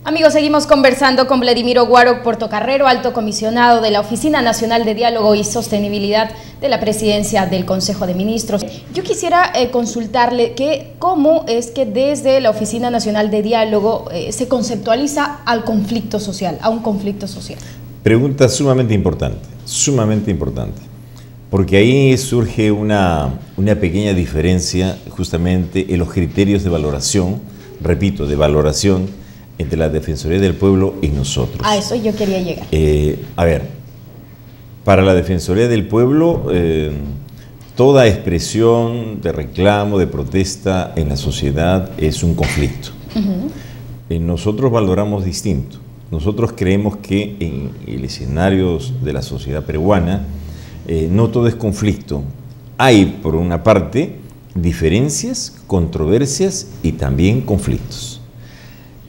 Amigos, seguimos conversando con Vladimiro Guaro Portocarrero, alto comisionado de la Oficina Nacional de Diálogo y Sostenibilidad de la Presidencia del Consejo de Ministros. Yo quisiera consultarle cómo es que desde la Oficina Nacional de Diálogo se conceptualiza al conflicto social, a un conflicto social. Pregunta sumamente importante, porque ahí surge una pequeña diferencia justamente en los criterios de valoración, repito, de valoración entre la Defensoría del Pueblo y nosotros. A eso yo quería llegar. A ver, para la Defensoría del Pueblo, toda expresión de reclamo, de protesta en la sociedad es un conflicto. Nosotros valoramos distinto. Nosotros creemos que en el escenario de la sociedad peruana no todo es conflicto. Hay, por una parte, diferencias, controversias y también conflictos.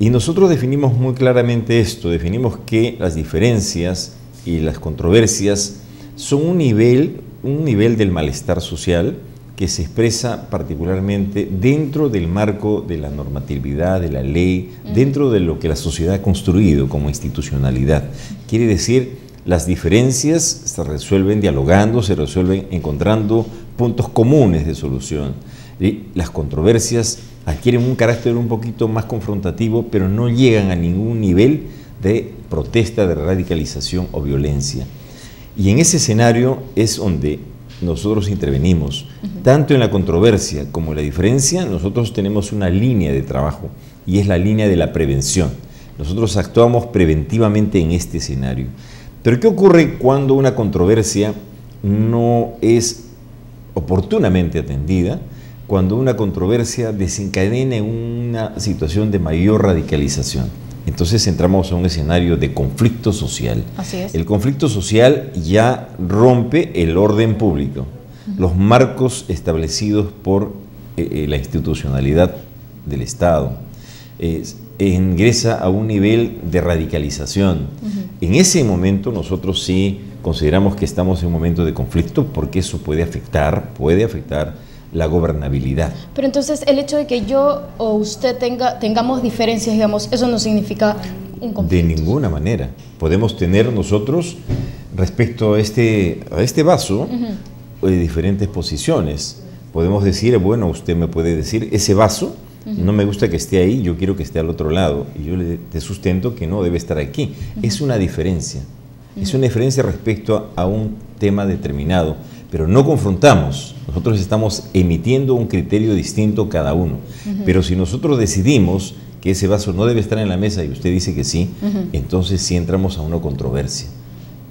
Y nosotros definimos muy claramente esto, definimos que las diferencias y las controversias son un nivel del malestar social que se expresa particularmente dentro del marco de la normatividad, de la ley, dentro de lo que la sociedad ha construido como institucionalidad. Quiere decir, las diferencias se resuelven dialogando, se resuelven encontrando puntos comunes de solución. Y las controversias adquieren un carácter un poquito más confrontativo, pero no llegan a ningún nivel de protesta, de radicalización o violencia. Y en ese escenario es donde nosotros intervenimos. Tanto en la controversia como en la diferencia, nosotros tenemos una línea de trabajo y es la línea de la prevención. Nosotros actuamos preventivamente en este escenario. Pero ¿qué ocurre cuando una controversia no es oportunamente atendida? Cuando una controversia desencadena en una situación de mayor radicalización. Entonces entramos a un escenario de conflicto social. Así es. El conflicto social ya rompe el orden público, los marcos establecidos por la institucionalidad del Estado. Ingresa a un nivel de radicalización. En ese momento nosotros sí consideramos que estamos en un momento de conflicto porque eso puede afectar la gobernabilidad. Pero entonces el hecho de que yo o usted tengamos diferencias, digamos, eso no significa un conflicto. De ninguna manera. Podemos tener nosotros respecto a este vaso diferentes posiciones. Podemos decir, bueno, usted me puede decir, ese vaso no me gusta que esté ahí, yo quiero que esté al otro lado. Y yo te sustento que no debe estar aquí. Es una diferencia. Es una diferencia respecto a un tema determinado, pero no confrontamos. Nosotros estamos emitiendo un criterio distinto cada uno. Pero si nosotros decidimos que ese vaso no debe estar en la mesa y usted dice que sí, entonces sí entramos a una controversia.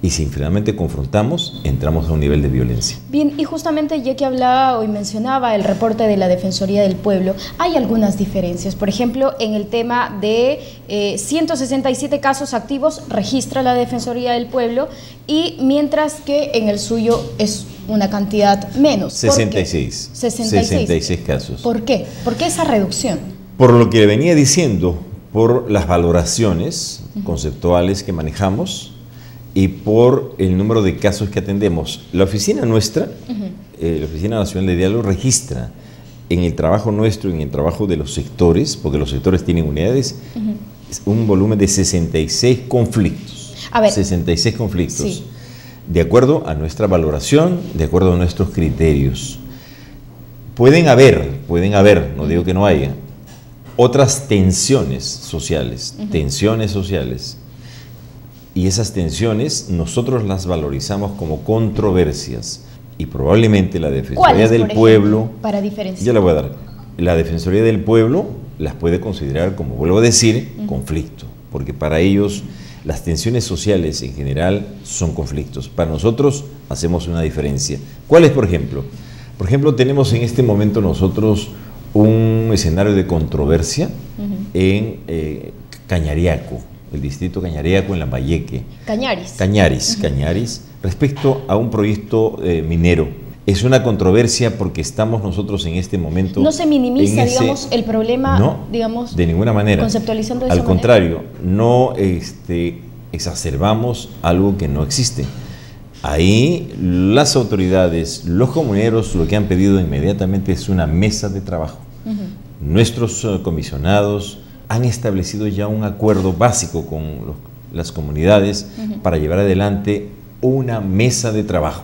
Y si finalmente confrontamos, entramos a un nivel de violencia. Bien, y justamente ya que hablaba o mencionaba el reporte de la Defensoría del Pueblo, hay algunas diferencias. Por ejemplo, en el tema de 167 casos activos registra la Defensoría del Pueblo, y mientras que en el suyo es una cantidad menos. 66. 66 casos. ¿Por qué? ¿Por qué esa reducción? Por lo que venía diciendo, por las valoraciones conceptuales que manejamos, y por el número de casos que atendemos. La oficina nuestra, la Oficina Nacional de Diálogo, registra en el trabajo nuestro, en el trabajo de los sectores, porque los sectores tienen unidades, un volumen de 66 conflictos. A ver, 66 conflictos. Sí. De acuerdo a nuestra valoración, de acuerdo a nuestros criterios. Pueden haber, no digo que no haya, otras tensiones sociales, y esas tensiones nosotros las valorizamos como controversias, y probablemente la Defensoría del Pueblo, para diferenciar, ya la voy a dar, la Defensoría del Pueblo las puede considerar, como vuelvo a decir, conflicto, porque para ellos las tensiones sociales en general son conflictos. Para nosotros hacemos una diferencia. ¿Cuál es, por ejemplo? Por ejemplo, tenemos en este momento nosotros un escenario de controversia en Cañariaco, el distrito Cañariaco, en Lambayeque. Cañaris, respecto a un proyecto minero. Es una controversia porque estamos nosotros en este momento... ¿No se minimiza, digamos, el problema? No, digamos, de ninguna manera. Conceptualizando de esa Al contrario, no exacerbamos algo que no existe. Ahí las autoridades, los comuneros, lo que han pedido inmediatamente es una mesa de trabajo. Nuestros comisionados, han establecido ya un acuerdo básico con las comunidades para llevar adelante una mesa de trabajo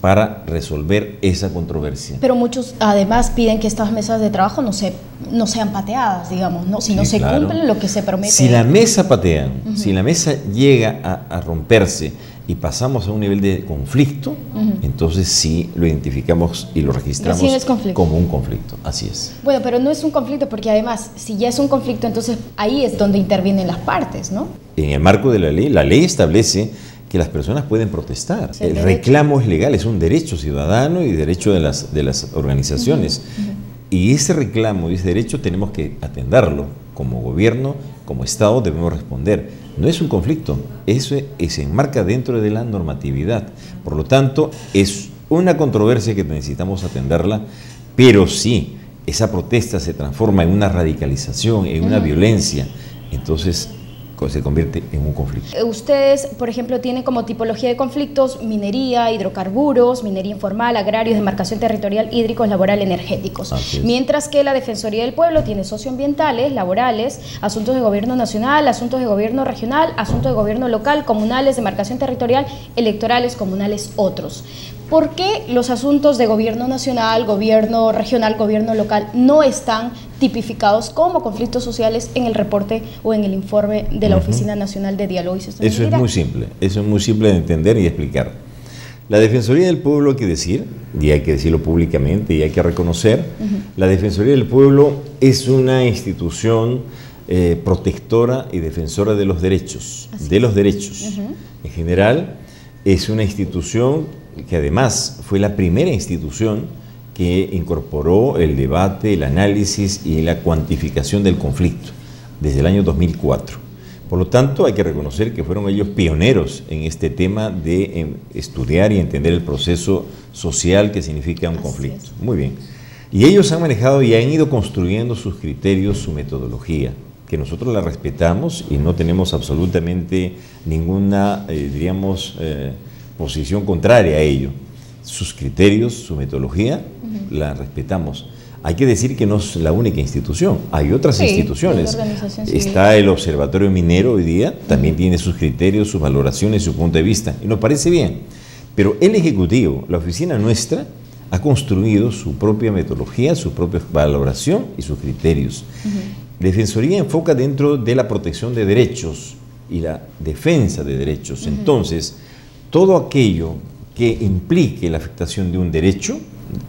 para resolver esa controversia. Pero muchos además piden que estas mesas de trabajo no sean pateadas, digamos, ¿no? Si no se cumplen lo que se promete. Si la mesa patean, si la mesa llega a romperse y pasamos a un nivel de conflicto, entonces sí lo identificamos y lo registramos como un conflicto. Así es. Bueno, pero no es un conflicto porque además, si ya es un conflicto, entonces ahí es donde intervienen las partes, ¿no? En el marco de la ley establece que las personas pueden protestar. El reclamo es legal, es un derecho ciudadano y derecho de las organizaciones. Y ese reclamo y ese derecho tenemos que atenderlo. Como gobierno, como Estado debemos responder. No es un conflicto, eso se enmarca dentro de la normatividad. Por lo tanto, es una controversia que necesitamos atenderla, pero si esa protesta se transforma en una radicalización, en una violencia, entonces se convierte en un conflicto. Ustedes, por ejemplo, tienen como tipología de conflictos minería, hidrocarburos, minería informal, agrarios, demarcación territorial, hídricos, laboral, energéticos. Mientras que la Defensoría del Pueblo tiene socioambientales, laborales, asuntos de gobierno nacional, asuntos de gobierno regional, asuntos de gobierno local, comunales, demarcación territorial, electorales, comunales, otros. ¿Por qué los asuntos de gobierno nacional, gobierno regional, gobierno local no están tipificados como conflictos sociales en el reporte o en el informe de la Oficina Nacional de Diálogo y Sostenibilidad? Eso es muy simple de entender y explicar. La Defensoría del Pueblo, hay que decir, y hay que decirlo públicamente y hay que reconocer, la Defensoría del Pueblo es una institución protectora y defensora de los derechos, En general, es una institución que además fue la primera institución que incorporó el debate, el análisis y la cuantificación del conflicto desde el año 2004. Por lo tanto, hay que reconocer que fueron ellos pioneros en este tema de estudiar y entender el proceso social que significa un conflicto. Muy bien. Y ellos han manejado y han ido construyendo sus criterios, su metodología, que nosotros la respetamos y no tenemos absolutamente ninguna, posición contraria a ello. Sus criterios, su metodología, la respetamos. Hay que decir que no es la única institución, hay otras instituciones. Está el Observatorio Minero hoy día, también tiene sus criterios, sus valoraciones, su punto de vista, y nos parece bien. Pero el Ejecutivo, la oficina nuestra, ha construido su propia metodología, su propia valoración y sus criterios. Defensoría enfoca dentro de la protección de derechos y la defensa de derechos. Entonces, todo aquello que implique la afectación de un derecho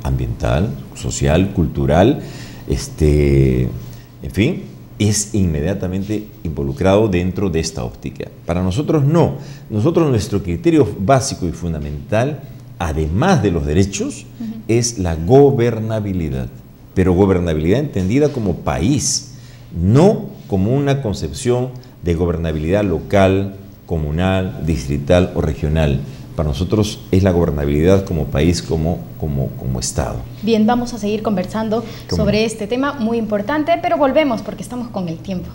ambiental, social, cultural, en fin, es inmediatamente involucrado dentro de esta óptica. Para nosotros no. Nosotros, nuestro criterio básico y fundamental, además de los derechos, es la gobernabilidad. Pero gobernabilidad entendida como país, no como una concepción de gobernabilidad local, comunal, distrital o regional. Para nosotros es la gobernabilidad como país, como Estado. Bien, vamos a seguir conversando sobre este tema muy importante, pero volvemos porque estamos con el tiempo.